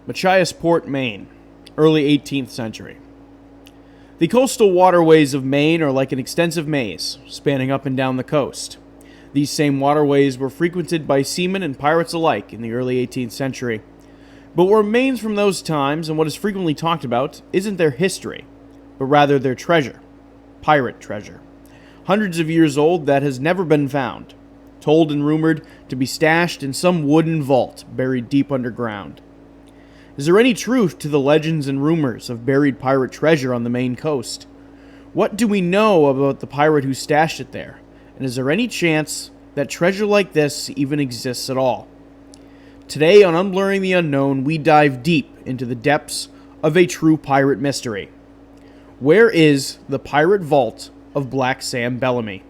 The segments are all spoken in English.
Machiasport, Maine, early 18th century. The coastal waterways of Maine are like an extensive maze, spanning up and down the coast. These same waterways were frequented by seamen and pirates alike in the early 18th century. But what remains from those times, and what is frequently talked about, isn't their history, but rather their treasure. Pirate treasure. Hundreds of years old that has never been found. Told and rumored to be stashed in some wooden vault buried deep underground. Is there any truth to the legends and rumors of buried pirate treasure on the Maine coast? What do we know about the pirate who stashed it there? And is there any chance that treasure like this even exists at all? Today on Unblurring the Unknown, we dive deep into the depths of a true pirate mystery. Where is the pirate vault of Black Sam Bellamy?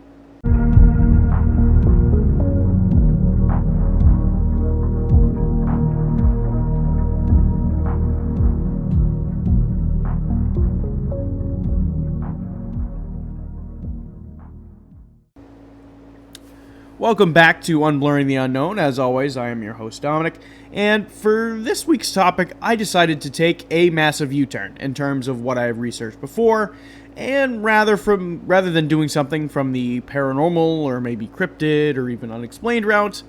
Welcome back to Unblurring the Unknown. As always, I am your host, Dominic, and for this week's topic, I decided to take a massive U-turn in terms of what I have researched before, and rather than doing something from the paranormal or maybe cryptid or even unexplained route,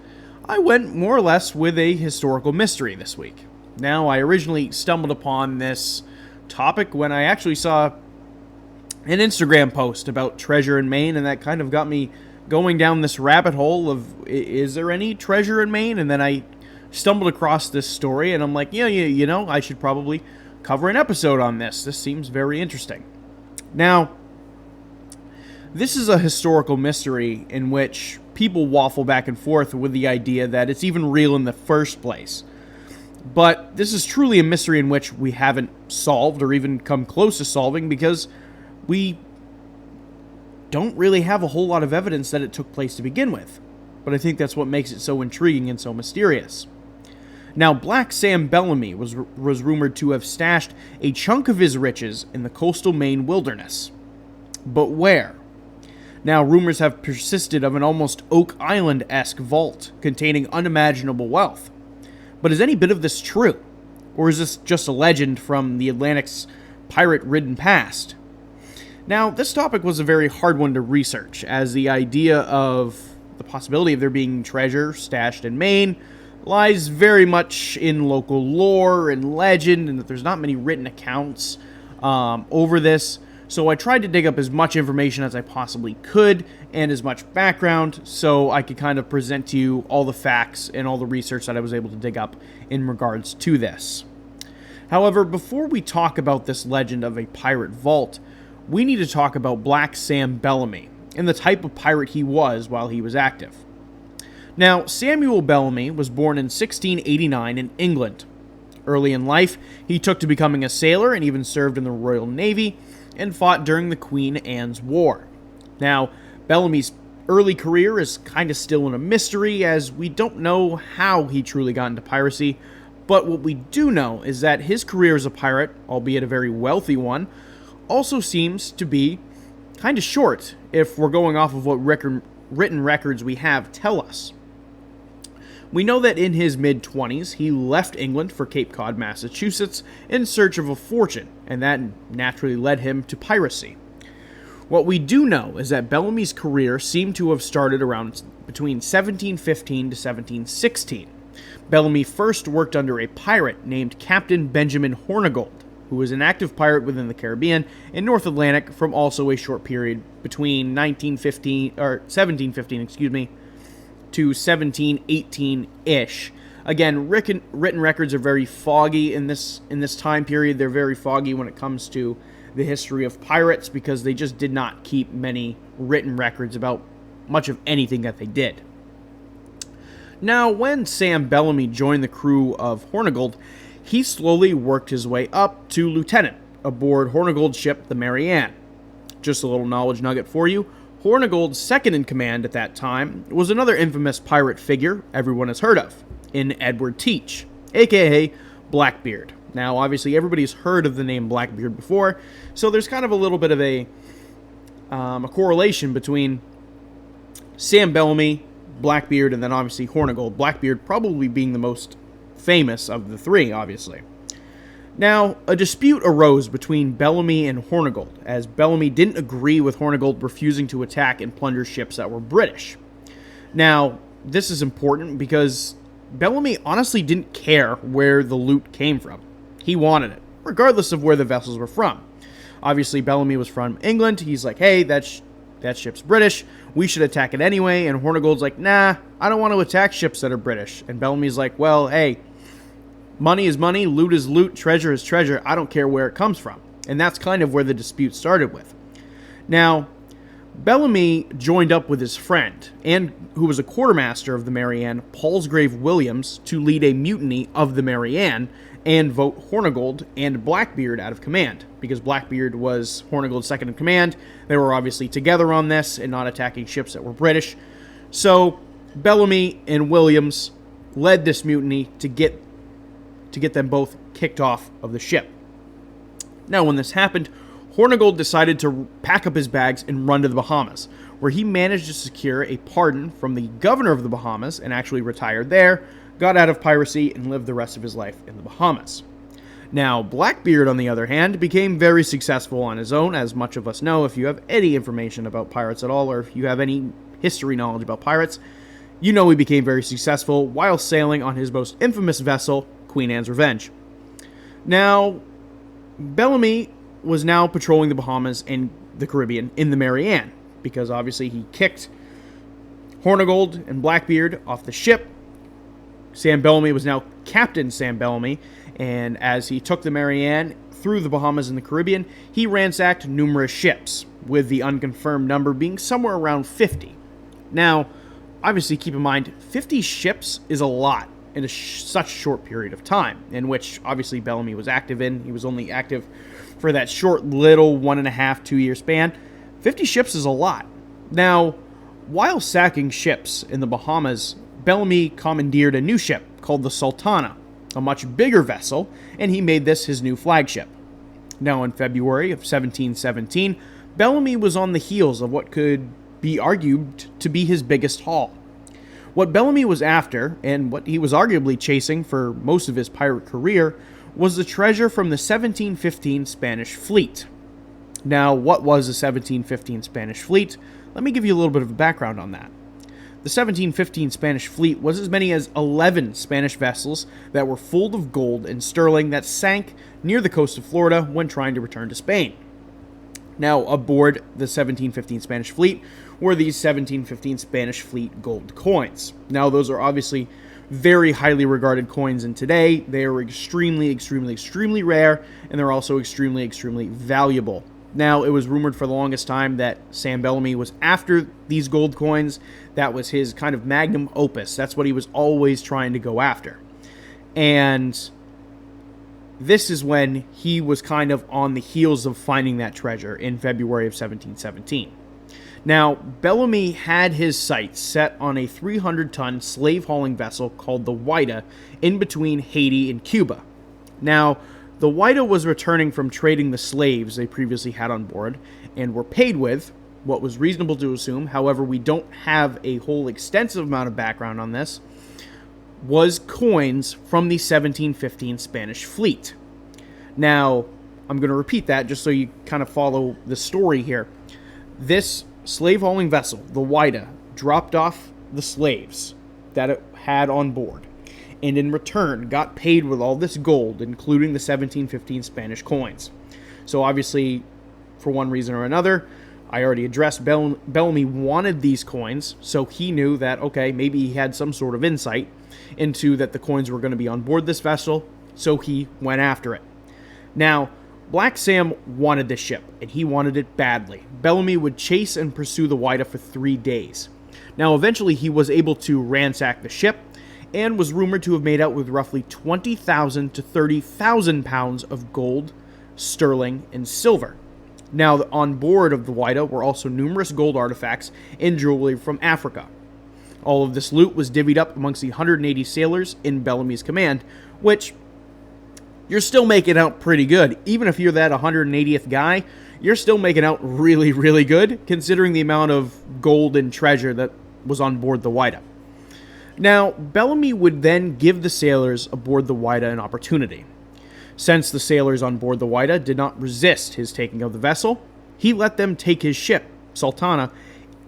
I went more or less with a historical mystery this week. Now, I originally stumbled upon this topic when I actually saw an Instagram post about treasure in Maine, and that kind of got me going down this rabbit hole of, is there any treasure in Maine? And then I stumbled across this story, and I'm like, I should probably cover an episode on this. This seems very interesting. Now, this is a historical mystery in which people waffle back and forth with the idea that it's even real in the first place. But this is truly a mystery in which we haven't solved or even come close to solving because we don't really have a whole lot of evidence that it took place to begin with. But I think that's what makes it so intriguing and so mysterious. Now, Black Sam Bellamy was rumored to have stashed a chunk of his riches in the coastal Maine wilderness. But where? Now, rumors have persisted of an almost Oak Island-esque vault containing unimaginable wealth. But is any bit of this true? Or is this just a legend from the Atlantic's pirate-ridden past? Now, this topic was a very hard one to research, as the idea of the possibility of there being treasure stashed in Maine lies very much in local lore and legend, and that there's not many written accounts over this. So I tried to dig up as much information as I possibly could, and as much background, so I could kind of present to you all the facts and all the research that I was able to dig up in regards to this. However, before we talk about this legend of a pirate vault, we need to talk about Black Sam Bellamy and the type of pirate he was while he was active. Now, Samuel Bellamy was born in 1689 in England. Early in life, he took to becoming a sailor and even served in the Royal Navy and fought during the Queen Anne's War. Now, Bellamy's early career is kind of still in a mystery, as we don't know how he truly got into piracy, but what we do know is that his career as a pirate, albeit a very wealthy one, also seems to be kind of short if we're going off of what written records we have tell us. We know that in his mid-20s, he left England for Cape Cod, Massachusetts, in search of a fortune, and that naturally led him to piracy. What we do know is that Bellamy's career seemed to have started around between 1715 to 1716. Bellamy first worked under a pirate named Captain Benjamin Hornigold, who was an active pirate within the Caribbean and North Atlantic from also a short period between 1715 to 1718-ish. Again, written records are very foggy in this time period. They're very foggy when it comes to the history of pirates because they just did not keep many written records about much of anything that they did. Now, when Sam Bellamy joined the crew of Hornigold, he slowly worked his way up to lieutenant aboard Hornigold's ship, the Mary Ann. Just a little knowledge nugget for you. Hornigold's second in command at that time was another infamous pirate figure everyone has heard of, in Edward Teach, aka Blackbeard. Now, obviously, everybody's heard of the name Blackbeard before, so there's kind of a little bit of a correlation between Sam Bellamy, Blackbeard, and then obviously Hornigold. Blackbeard probably being the most famous of the three, obviously. Now, a dispute arose between Bellamy and Hornigold, as Bellamy didn't agree with Hornigold refusing to attack and plunder ships that were British. Now, this is important because Bellamy honestly didn't care where the loot came from. He wanted it, regardless of where the vessels were from. Obviously, Bellamy was from England. He's like, hey, that ship's British. We should attack it anyway. And Hornigold's like, nah, I don't want to attack ships that are British. And Bellamy's like, well, hey, money is money, loot is loot, treasure is treasure. I don't care where it comes from. And that's kind of where the dispute started with. Now, Bellamy joined up with his friend, and who was a quartermaster of the Marianne, Palsgrave Williams, to lead a mutiny of the Marianne and vote Hornigold and Blackbeard out of command, because Blackbeard was Hornigold's second in command. They were obviously together on this and not attacking ships that were British. So Bellamy and Williams led this mutiny to get them both kicked off of the ship. Now, when this happened, Hornigold decided to pack up his bags and run to the Bahamas, where he managed to secure a pardon from the governor of the Bahamas and actually retired there, got out of piracy, and lived the rest of his life in the Bahamas. Now, Blackbeard, on the other hand, became very successful on his own, as much of us know. If you have any information about pirates at all, or if you have any history knowledge about pirates, you know he became very successful while sailing on his most infamous vessel, Queen Anne's Revenge. Now, Bellamy was now patrolling the Bahamas and the Caribbean in the Marianne, because obviously he kicked Hornigold and Blackbeard off the ship. Sam Bellamy was now Captain Sam Bellamy, and as he took the Marianne through the Bahamas and the Caribbean, he ransacked numerous ships, with the unconfirmed number being somewhere around 50. Now, obviously keep in mind, 50 ships is a lot in such short period of time, in which obviously Bellamy was active in. He was only active for that short little 1.5, 2 year span. 50 ships is a lot. Now, while sacking ships in the Bahamas, Bellamy commandeered a new ship called the Sultana, a much bigger vessel, and he made this his new flagship. Now, in February of 1717, Bellamy was on the heels of what could be argued to be his biggest haul. What Bellamy was after, and what he was arguably chasing for most of his pirate career, was the treasure from the 1715 Spanish fleet. Now, what was the 1715 Spanish fleet? Let me give you a little bit of a background on that. The 1715 Spanish fleet was as many as 11 Spanish vessels that were full of gold and sterling that sank near the coast of Florida when trying to return to Spain. Now, aboard the 1715 Spanish fleet were these 1715 Spanish fleet gold coins. Now, those are obviously very highly regarded coins in today. They are extremely, extremely, extremely rare, and they're also extremely, extremely valuable. Now, it was rumored for the longest time that Sam Bellamy was after these gold coins. That was his kind of magnum opus. That's what he was always trying to go after. And this is when he was kind of on the heels of finding that treasure in February of 1717. Now, Bellamy had his sights set on a 300-ton slave-hauling vessel called the Whydah in between Haiti and Cuba. Now, the Whydah was returning from trading the slaves they previously had on board and were paid with what was reasonable to assume, however, we don't have a whole extensive amount of background on this, was coins from the 1715 Spanish fleet. Now, I'm going to repeat that just so you kind of follow the story here. This slave-hauling vessel, the Whydah, dropped off the slaves that it had on board, and in return got paid with all this gold, including the 1715 Spanish coins. So obviously, for one reason or another, I already addressed Bellamy wanted these coins, so he knew that, okay, maybe he had some sort of insight into that the coins were going to be on board this vessel, so he went after it. Now, Black Sam wanted this ship, and he wanted it badly. Bellamy would chase and pursue the Whydah for 3 days. Now, eventually, he was able to ransack the ship, and was rumored to have made out with roughly 20,000 to 30,000 pounds of gold, sterling, and silver. Now, on board of the Whydah were also numerous gold artifacts and jewelry from Africa. All of this loot was divvied up amongst the 180 sailors in Bellamy's command, which you're still making out pretty good. Even if you're that 180th guy, you're still making out really, really good, considering the amount of gold and treasure that was on board the Whydah. Now, Bellamy would then give the sailors aboard the Whydah an opportunity Since the sailors on board the Whydah did not resist his taking of the vessel, he let them take his ship, Sultana,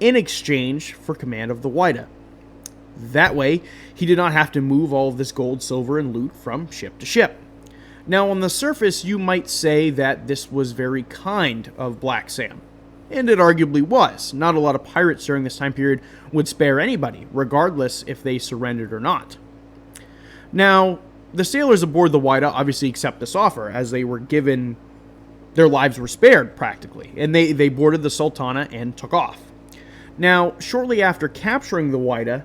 in exchange for command of the Whydah. That way, he did not have to move all of this gold, silver, and loot from ship to ship. Now, on the surface, you might say that this was very kind of Black Sam. And it arguably was. Not a lot of pirates during this time period would spare anybody, regardless if they surrendered or not. Now, the sailors aboard the Whydah obviously accept this offer, as they were given... their lives were spared, practically. And they boarded the Sultana and took off. Now, shortly after capturing the Whydah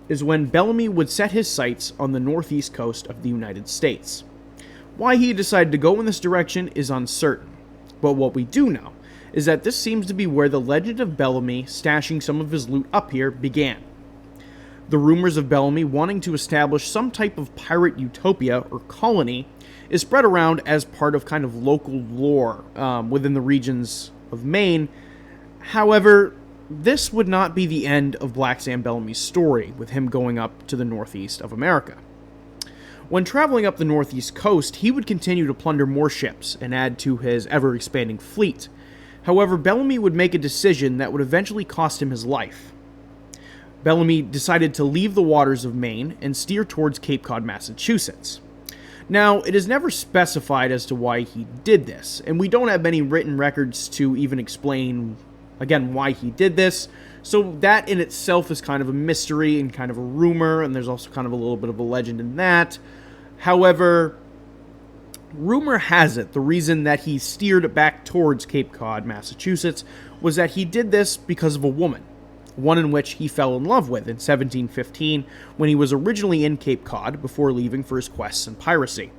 is when Bellamy would set his sights on the northeast coast of the United States. Why he decided to go in this direction is uncertain, but what we do know is that this seems to be where the legend of Bellamy stashing some of his loot up here began. The rumors of Bellamy wanting to establish some type of pirate utopia or colony is spread around as part of kind of local lore within the regions of Maine. However, this would not be the end of Black Sam Bellamy's story, with him going up to the northeast of America. When traveling up the northeast coast, he would continue to plunder more ships and add to his ever-expanding fleet. However, Bellamy would make a decision that would eventually cost him his life. Bellamy decided to leave the waters of Maine and steer towards Cape Cod, Massachusetts. Now, it is never specified as to why he did this, and we don't have many written records to even explain, again, why he did this, so that in itself is kind of a mystery and kind of a rumor, and there's also kind of a little bit of a legend in that. However, rumor has it the reason that he steered back towards Cape Cod, Massachusetts, was that he did this because of a woman, one in which he fell in love with in 1715 when he was originally in Cape Cod before leaving for his quests in piracy.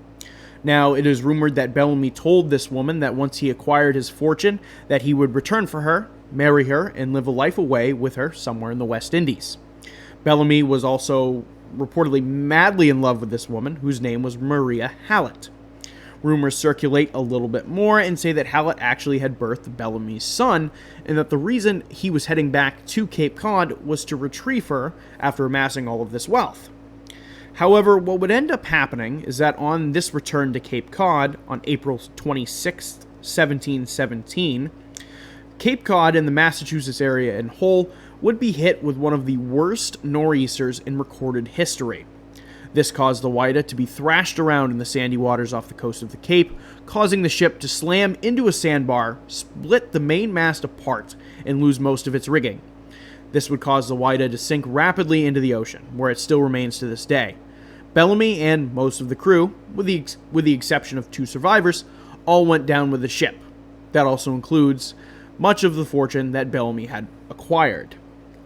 Now, it is rumored that Bellamy told this woman that once he acquired his fortune, that he would return for her, marry her, and live a life away with her somewhere in the West Indies. Bellamy was also reportedly madly in love with this woman, whose name was Maria Hallett. Rumors circulate a little bit more and say that Hallett actually had birthed Bellamy's son, and that the reason he was heading back to Cape Cod was to retrieve her after amassing all of this wealth. However, what would end up happening is that on this return to Cape Cod on April 26, 1717, Cape Cod and the Massachusetts area in whole would be hit with one of the worst nor'easters in recorded history. This caused the Whydah to be thrashed around in the sandy waters off the coast of the Cape, causing the ship to slam into a sandbar, split the main mast apart, and lose most of its rigging. This would cause the Whydah to sink rapidly into the ocean, where it still remains to this day. Bellamy and most of the crew, with the exception of 2 survivors, all went down with the ship. That also includes much of the fortune that Bellamy had acquired.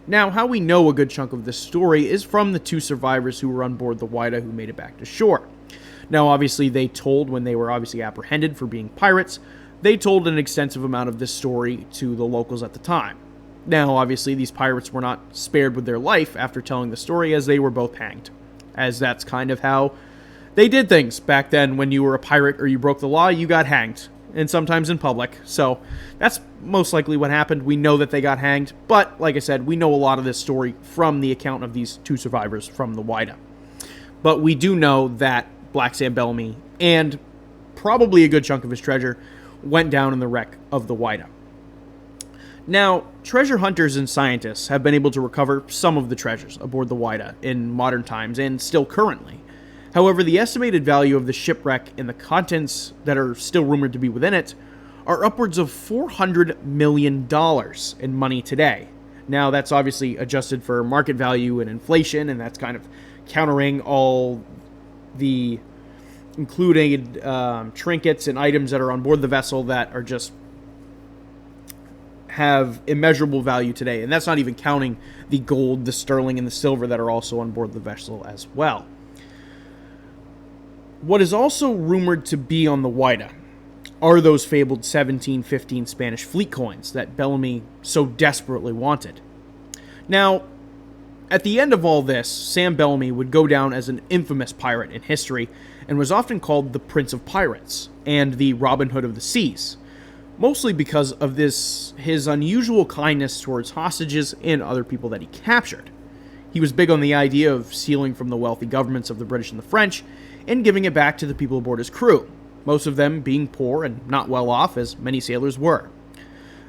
Now, how we know a good chunk of this story is from the 2 survivors who were on board the Whydah who made it back to shore. Now, obviously, they told, when they were obviously apprehended for being pirates, they told an extensive amount of this story to the locals at the time. Now, obviously, these pirates were not spared with their life after telling the story, as they were both hanged, as that's kind of how they did things back then. When you were a pirate or you broke the law, you got hanged, and sometimes in public. So that's most likely what happened. We know that they got hanged, but like I said, we know a lot of this story from the account of these 2 survivors from the Whydah. But we do know that Black Sam Bellamy and probably a good chunk of his treasure went down in the wreck of the Whydah. Now, treasure hunters and scientists have been able to recover some of the treasures aboard the Whydah in modern times and still currently. However, the estimated value of the shipwreck and the contents that are still rumored to be within it are upwards of $400 million in money today. Now, that's obviously adjusted for market value and inflation, and that's kind of countering all the included trinkets and items that are on board the vessel that are just have immeasurable value today. And that's not even counting the gold, the sterling, and the silver that are also on board the vessel as well. What is also rumored to be on the Whydah are those fabled 1715 Spanish fleet coins that Bellamy so desperately wanted. Now, at the end of all this, Sam Bellamy would go down as an infamous pirate in history and was often called the Prince of Pirates and the Robin Hood of the Seas, mostly because of his unusual kindness towards hostages and other people that he captured. He was big on the idea of stealing from the wealthy governments of the British and the French and giving it back to the people aboard his crew. most of them being poor and not well off, as many sailors were.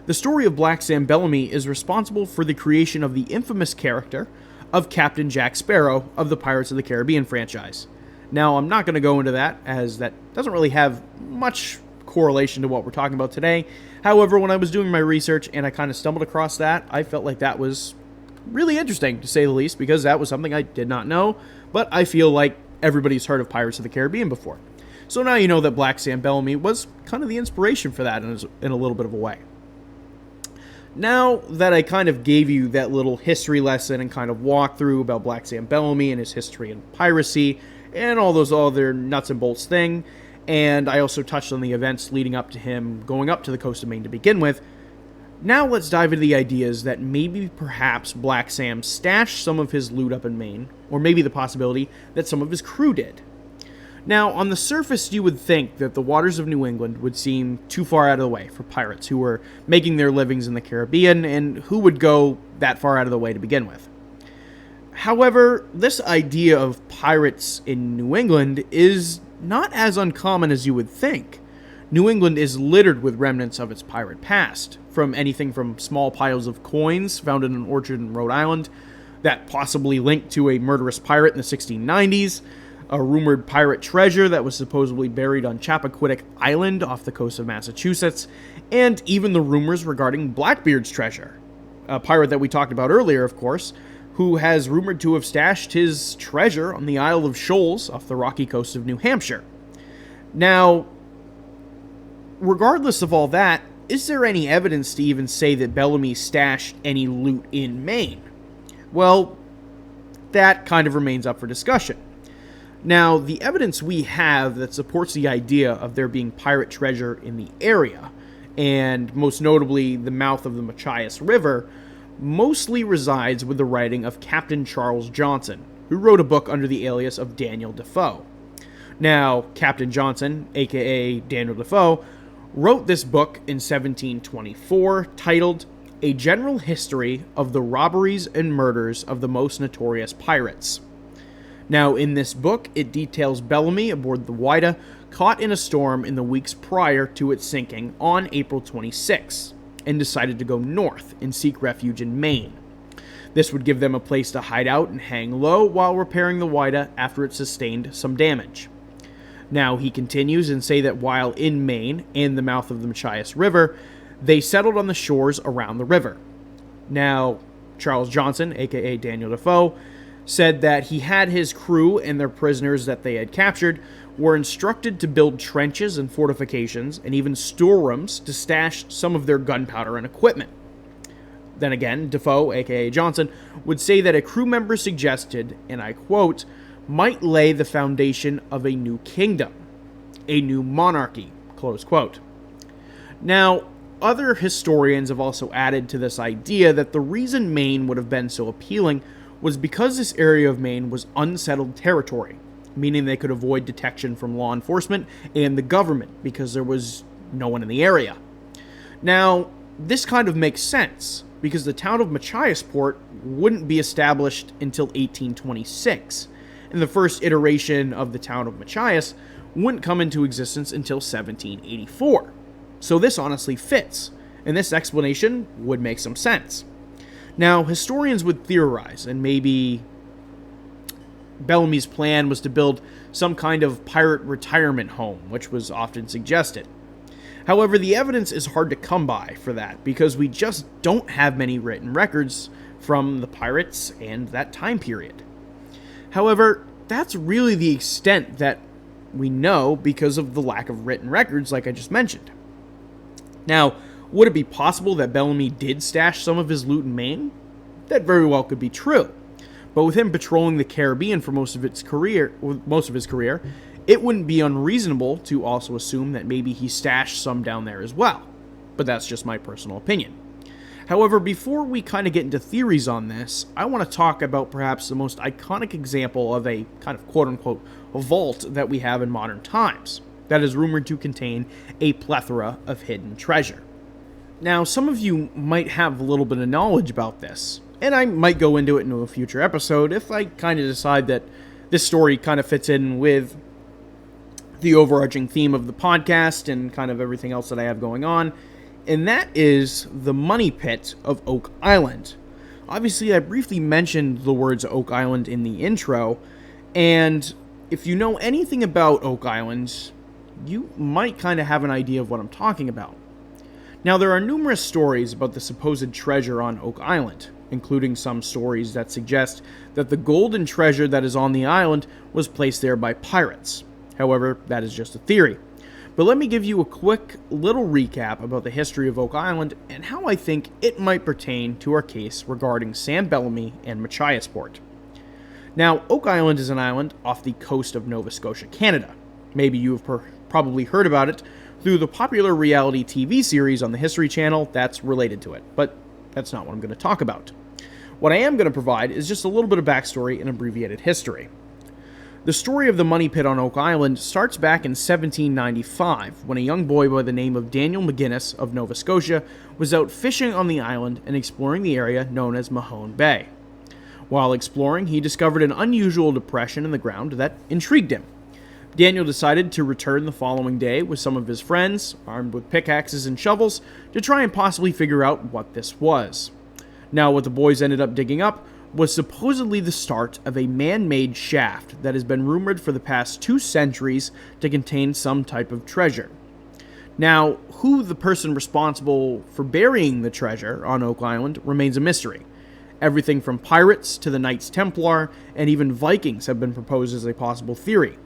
The story of Black Sam Bellamy is responsible for the creation of the infamous character of Captain Jack Sparrow of the Pirates of the Caribbean franchise. Now, I'm not going to go into that, as that doesn't really have much correlation to what we're talking about today. However, when I was doing my research and I kind of stumbled across that, I felt like that was really interesting, to say the least, because that was something I did not know, but I feel like everybody's heard of Pirates of the Caribbean before. So now you know that Black Sam Bellamy was kind of the inspiration for that in a little bit of a way. Now that I kind of gave you that little history lesson and kind of walkthrough about Black Sam Bellamy and his history in piracy and all those other nuts and bolts thing, and I also touched on the events leading up to him going up to the coast of Maine to begin with, now let's dive into the ideas that maybe perhaps Black Sam stashed some of his loot up in Maine, or maybe the possibility that some of his crew did. Now, on the surface, you would think that the waters of New England would seem too far out of the way for pirates who were making their livings in the Caribbean, and who would go that far out of the way to begin with. However, this idea of pirates in New England is not as uncommon as you would think. New England is littered with remnants of its pirate past, from anything from small piles of coins found in an orchard in Rhode Island that possibly linked to a murderous pirate in the 1690s, a rumored pirate treasure that was supposedly buried on Chappaquiddick Island off the coast of Massachusetts, and even the rumors regarding Blackbeard's treasure, a pirate that we talked about earlier, of course, who has rumored to have stashed his treasure on the Isle of Shoals off the rocky coast of New Hampshire. Now, regardless of all that, is there any evidence to even say that Bellamy stashed any loot in Maine? Well, that kind of remains up for discussion. Now, the evidence we have that supports the idea of there being pirate treasure in the area, and most notably the mouth of the Machiasport River, mostly resides with the writing of Captain Charles Johnson, who wrote a book under the alias of Daniel Defoe. Now, Captain Johnson, aka Daniel Defoe, wrote this book in 1724 titled A General History of the Robberies and Murders of the Most Notorious Pirates. Now, in this book, it details Bellamy aboard the Whydah, caught in a storm in the weeks prior to its sinking on April 26, and decided to go north and seek refuge in Maine. This would give them a place to hide out and hang low while repairing the Whydah after it sustained some damage. Now, he continues and say that while in Maine and the mouth of the Machias River, they settled on the shores around the river. Now, Charles Johnson, aka Daniel Defoe, said that he had his crew and their prisoners that they had captured were instructed to build trenches and fortifications and even storerooms to stash some of their gunpowder and equipment. Then again, Defoe, aka Johnson, would say that a crew member suggested, and I quote, might lay the foundation of a new kingdom, a new monarchy, close quote. Now, other historians have also added to this idea that the reason Maine would have been so appealing was because this area of Maine was unsettled territory, meaning they could avoid detection from law enforcement and the government because there was no one in the area. Now, this kind of makes sense because the town of Machiasport wouldn't be established until 1826, and the first iteration of the town of Machias wouldn't come into existence until 1784. So this honestly fits, and this explanation would make some sense. Now, historians would theorize, and maybe Bellamy's plan was to build some kind of pirate retirement home, which was often suggested. However, the evidence is hard to come by for that, because we just don't have many written records from the pirates and that time period. However, that's really the extent that we know because of the lack of written records, like I just mentioned. Now, would it be possible that Bellamy did stash some of his loot in Maine? That very well could be true. But with him patrolling the Caribbean for most of his career, it wouldn't be unreasonable to also assume that maybe he stashed some down there as well. But that's just my personal opinion. However, before we kind of get into theories on this, I want to talk about perhaps the most iconic example of a kind of quote-unquote vault that we have in modern times that is rumored to contain a plethora of hidden treasure. Now, some of you might have a little bit of knowledge about this, and I might go into it in a future episode if I kind of decide that this story kind of fits in with the overarching theme of the podcast and kind of everything else that I have going on, and that is the money pit of Oak Island. Obviously, I briefly mentioned the words Oak Island in the intro, and if you know anything about Oak Island, you might kind of have an idea of what I'm talking about. Now, there are numerous stories about the supposed treasure on Oak Island, including some stories that suggest that the golden treasure that is on the island was placed there by pirates. However, that is just a theory. But let me give you a quick little recap about the history of Oak Island and how I think it might pertain to our case regarding Sam Bellamy and Machiasport. Now, Oak Island is an island off the coast of Nova Scotia, Canada. Maybe you have probably heard about it through the popular reality TV series on the History Channel that's related to it, but that's not what I'm going to talk about. What I am going to provide is just a little bit of backstory and abbreviated history. The story of the money pit on Oak Island starts back in 1795, when a young boy by the name of Daniel McGinnis of Nova Scotia was out fishing on the island and exploring the area known as Mahone Bay. While exploring, he discovered an unusual depression in the ground that intrigued him. Daniel decided to return the following day with some of his friends, armed with pickaxes and shovels, to try and possibly figure out what this was. Now, what the boys ended up digging up was supposedly the start of a man-made shaft that has been rumored for the past 2 centuries to contain some type of treasure. Now, who the person responsible for burying the treasure on Oak Island remains a mystery. Everything from pirates to the Knights Templar and even Vikings have been proposed as a possible theory.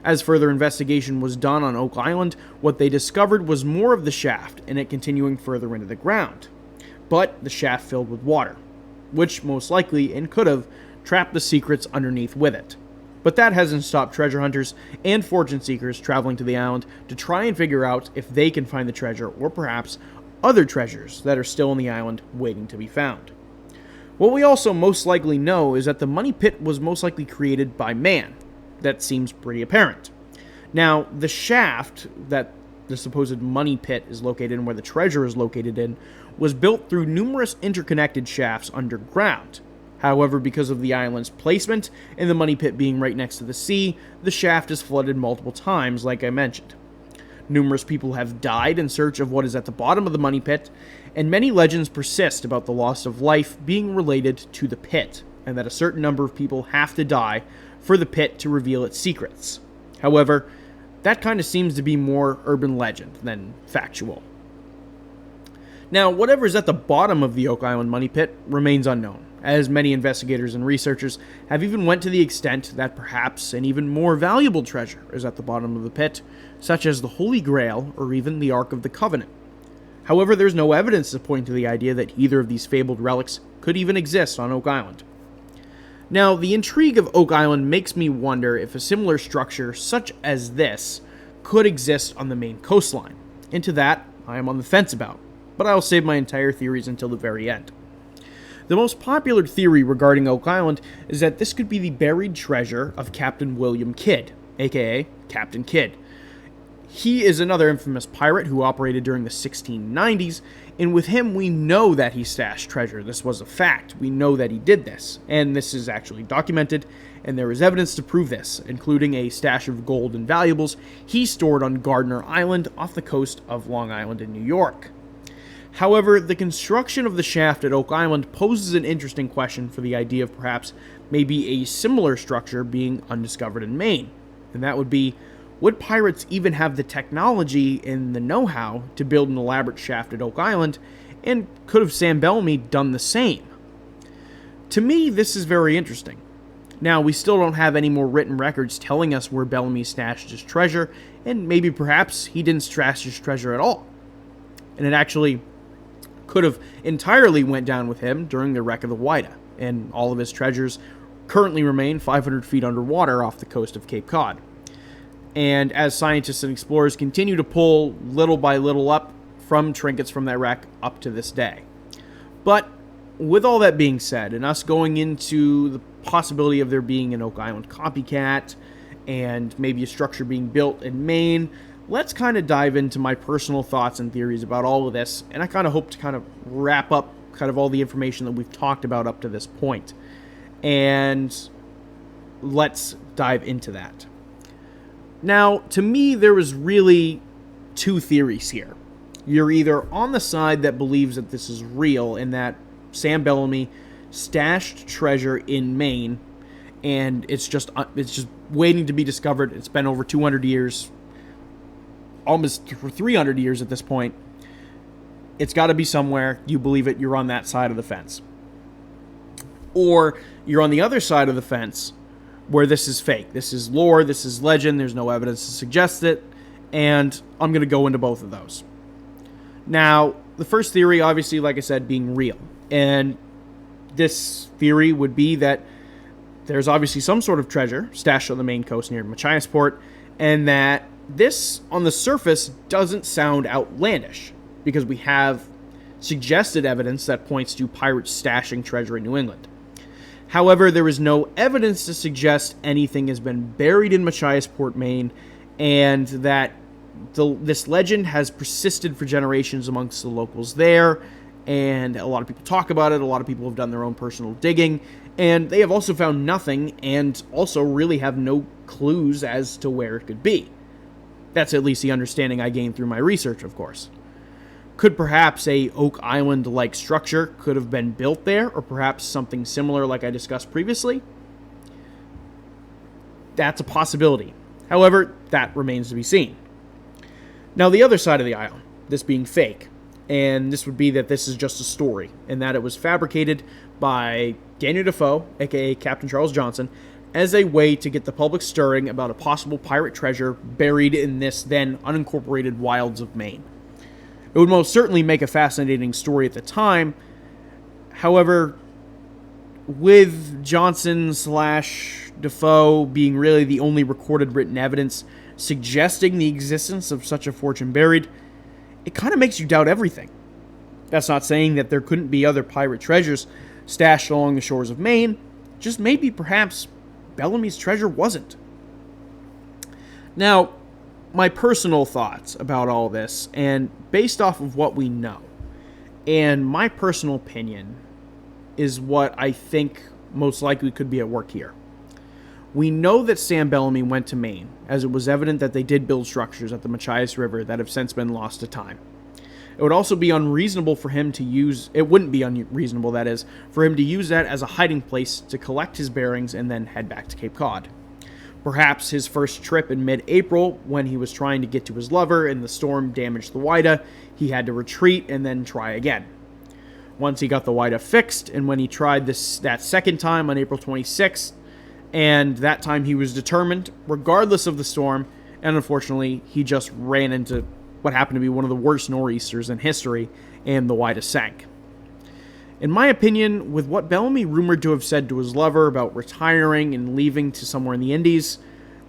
As further investigation was done on Oak Island, what they discovered was more of the shaft and it continuing further into the ground. But the shaft filled with water, which most likely and could have trapped the secrets underneath with it. But that hasn't stopped treasure hunters and fortune seekers traveling to the island to try and figure out if they can find the treasure or perhaps other treasures that are still on the island waiting to be found. What we also most likely know is that the money pit was most likely created by man. That seems pretty apparent. Now, the shaft that the supposed money pit is located in, where the treasure is located in, was built through numerous interconnected shafts underground. However, because of the island's placement and the money pit being right next to the sea, the shaft is flooded multiple times, like I mentioned. Numerous people have died in search of what is at the bottom of the money pit, and many legends persist about the loss of life being related to the pit, and that a certain number of people have to die for the pit to reveal its secrets. However, that kind of seems to be more urban legend than factual. Now, whatever is at the bottom of the Oak Island money pit remains unknown, as many investigators and researchers have even went to the extent that perhaps an even more valuable treasure is at the bottom of the pit, such as the Holy Grail or even the Ark of the Covenant. However, there's no evidence to point to the idea that either of these fabled relics could even exist on Oak Island. Now, the intrigue of Oak Island makes me wonder if a similar structure such as this could exist on the Maine coastline. Into that, I am on the fence about, but I'll save my entire theories until the very end. The most popular theory regarding Oak Island is that this could be the buried treasure of Captain William Kidd, aka Captain Kidd. He is another infamous pirate who operated during the 1690s, and with him we know that he stashed treasure. This was a fact. We know that he did this, and this is actually documented, and there is evidence to prove this, including a stash of gold and valuables he stored on Gardner Island off the coast of Long Island in New York. However, the construction of the shaft at Oak Island poses an interesting question for the idea of perhaps maybe a similar structure being undiscovered in Maine, and that would be, would pirates even have the technology and the know-how to build an elaborate shaft at Oak Island, and could have Sam Bellamy done the same? To me, this is very interesting. Now, we still don't have any more written records telling us where Bellamy stashed his treasure, and maybe perhaps he didn't stash his treasure at all, and it actually could have entirely went down with him during the wreck of the Whydah, and all of his treasures currently remain 500 feet underwater off the coast of Cape Cod. And as scientists and explorers continue to pull little by little up from trinkets from that wreck up to this day. But with all that being said, and us going into the possibility of there being an Oak Island copycat and maybe a structure being built in Maine, let's kind of dive into my personal thoughts and theories about all of this. And I kind of hope to kind of wrap up kind of all the information that we've talked about up to this point. And let's dive into that. Now, to me, there was really two theories here. You're either on the side that believes that this is real and that Sam Bellamy stashed treasure in Maine, and it's just waiting to be discovered. It's been over 200 years, almost 300 years at this point. It's got to be somewhere. You believe it. You're on that side of the fence. Or you're on the other side of the fence where this is fake. This is lore. This is legend. There's no evidence to suggest it. And I'm going to go into both of those. Now, the first theory, obviously, like I said, being real. And this theory would be that there's obviously some sort of treasure stashed on the Maine coast near Machiasport, and that this, on the surface, doesn't sound outlandish, because we have suggested evidence that points to pirates stashing treasure in New England. However, there is no evidence to suggest anything has been buried in Machiasport, Maine, and that this legend has persisted for generations amongst the locals there, and a lot of people talk about it. A lot of people have done their own personal digging, and they have also found nothing, and also really have no clues as to where it could be. That's at least the understanding I gained through my research, of course. Could perhaps a Oak Island-like structure could have been built there, or perhaps something similar like I discussed previously? That's a possibility. However, that remains to be seen. Now, the other side of the island, this being fake, and this would be that this is just a story, and that it was fabricated by Daniel Defoe, aka Captain Charles Johnson, as a way to get the public stirring about a possible pirate treasure buried in this then unincorporated wilds of Maine. It would most certainly make a fascinating story at the time. However, with Johnson / Defoe being really the only recorded written evidence suggesting the existence of such a fortune buried, it kind of makes you doubt everything. That's not saying that there couldn't be other pirate treasures stashed along the shores of Maine, just maybe perhaps Bellamy's treasure wasn't. Now, my personal thoughts about all this, and based off of what we know, and my personal opinion, is what I think most likely could be at work here. We know that Sam Bellamy went to Maine, as it was evident that they did build structures at the Machias River that have since been lost to time. It would also be unreasonable for him to use, it wouldn't be unreasonable, that is, for him to use that as a hiding place to collect his bearings and then head back to Cape Cod. Perhaps his first trip in mid-April, when he was trying to get to his lover and the storm damaged the Wida, he had to retreat and then try again. Once he got the Wida fixed, and when he tried that second time on April 26th, and that time he was determined, regardless of the storm, and unfortunately, he just ran into what happened to be one of the worst nor'easters in history, and the Wida sank. In my opinion, with what Bellamy rumored to have said to his lover about retiring and leaving to somewhere in the Indies,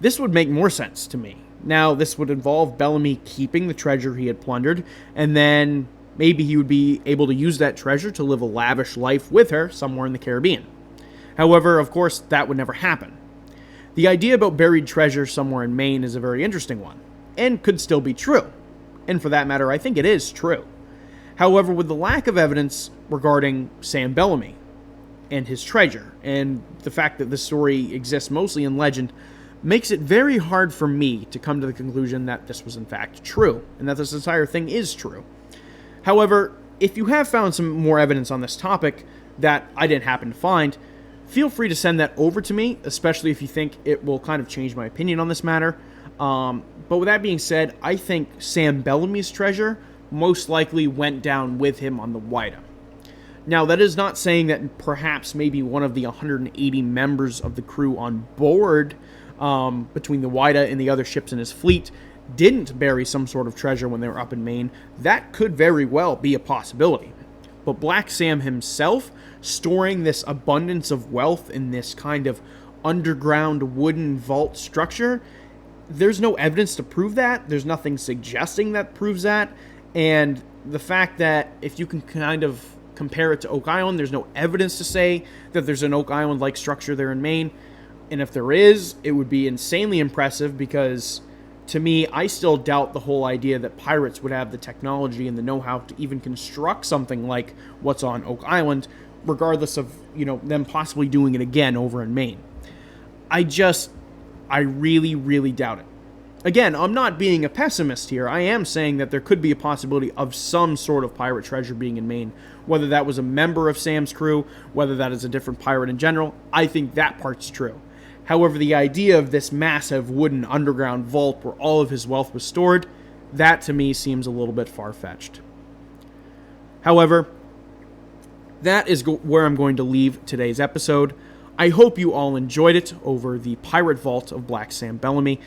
this would make more sense to me. Now, this would involve Bellamy keeping the treasure he had plundered, and then maybe he would be able to use that treasure to live a lavish life with her somewhere in the Caribbean. However, of course, that would never happen. The idea about buried treasure somewhere in Maine is a very interesting one, and could still be true. And for that matter, I think it is true. However, with the lack of evidence regarding Sam Bellamy and his treasure, and the fact that this story exists mostly in legend, makes it very hard for me to come to the conclusion that this was in fact true, and that this entire thing is true. However, if you have found some more evidence on this topic that I didn't happen to find, feel free to send that over to me, especially if you think it will kind of change my opinion on this matter. But with that being said, I think Sam Bellamy's treasure most likely went down with him on the Wida. Now, that is not saying that perhaps maybe one of the 180 members of the crew on board, between the Wida and the other ships in his fleet, didn't bury some sort of treasure when they were up in Maine. That could very well be a possibility. But Black Sam himself, storing this abundance of wealth in this kind of underground wooden vault structure, there's no evidence to prove that. There's nothing suggesting that proves that. And the fact that if you can kind of compare it to Oak Island, there's no evidence to say that there's an Oak Island-like structure there in Maine. And if there is, it would be insanely impressive, because to me, I still doubt the whole idea that pirates would have the technology and the know-how to even construct something like what's on Oak Island, regardless of, them possibly doing it again over in Maine. I really, really doubt it. again, I'm not being a pessimist here. I am saying that there could be a possibility of some sort of pirate treasure being in Maine. Whether that was a member of Sam's crew, whether that is a different pirate in general, I think that part's true. However, the idea of this massive wooden underground vault where all of his wealth was stored, that to me seems a little bit far-fetched. However, that is where I'm going to leave today's episode. I hope you all enjoyed it over the Pirate Vault of Black Sam Bellamy.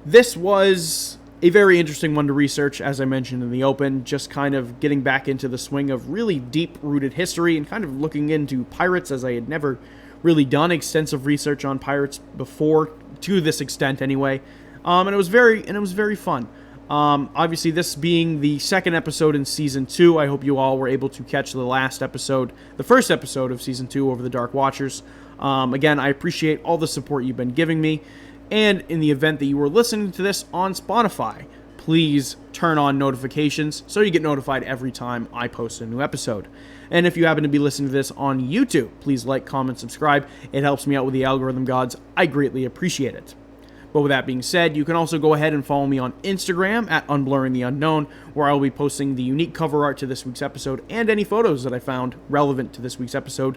This was a very interesting one to research, as I mentioned in the open, just kind of getting back into the swing of really deep-rooted history and kind of looking into pirates, as I had never really done extensive research on pirates before, to this extent anyway. And it was very fun. Obviously, this being the second episode in Season 2, I hope you all were able to catch the first episode of Season 2 over the Dark Watchers. Again, I appreciate all the support you've been giving me. And in the event that you were listening to this on Spotify, please turn on notifications so you get notified every time I post a new episode. And if you happen to be listening to this on YouTube, please like, comment, subscribe. It helps me out with the algorithm gods. I greatly appreciate it. But with that being said, you can also go ahead and follow me on Instagram at Unblurring the Unknown, where I will be posting the unique cover art to this week's episode and any photos that I found relevant to this week's episode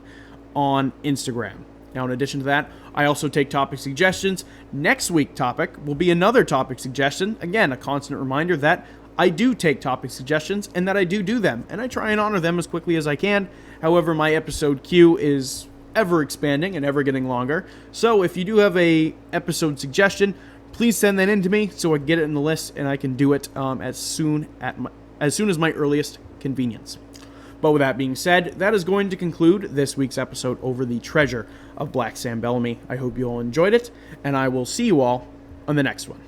on Instagram. Now, in addition to that, I also take topic suggestions. Next week's topic will be another topic suggestion. Again, a constant reminder that I do take topic suggestions and that I do them, and I try and honor them as quickly as I can. However, my episode queue is ever expanding and ever getting longer. So if you do have a episode suggestion, please send that in to me so I can get it in the list and I can do it as soon as my earliest convenience. But with that being said, that is going to conclude this week's episode over the treasure of Black Sam Bellamy. I hope you all enjoyed it, and I will see you all on the next one.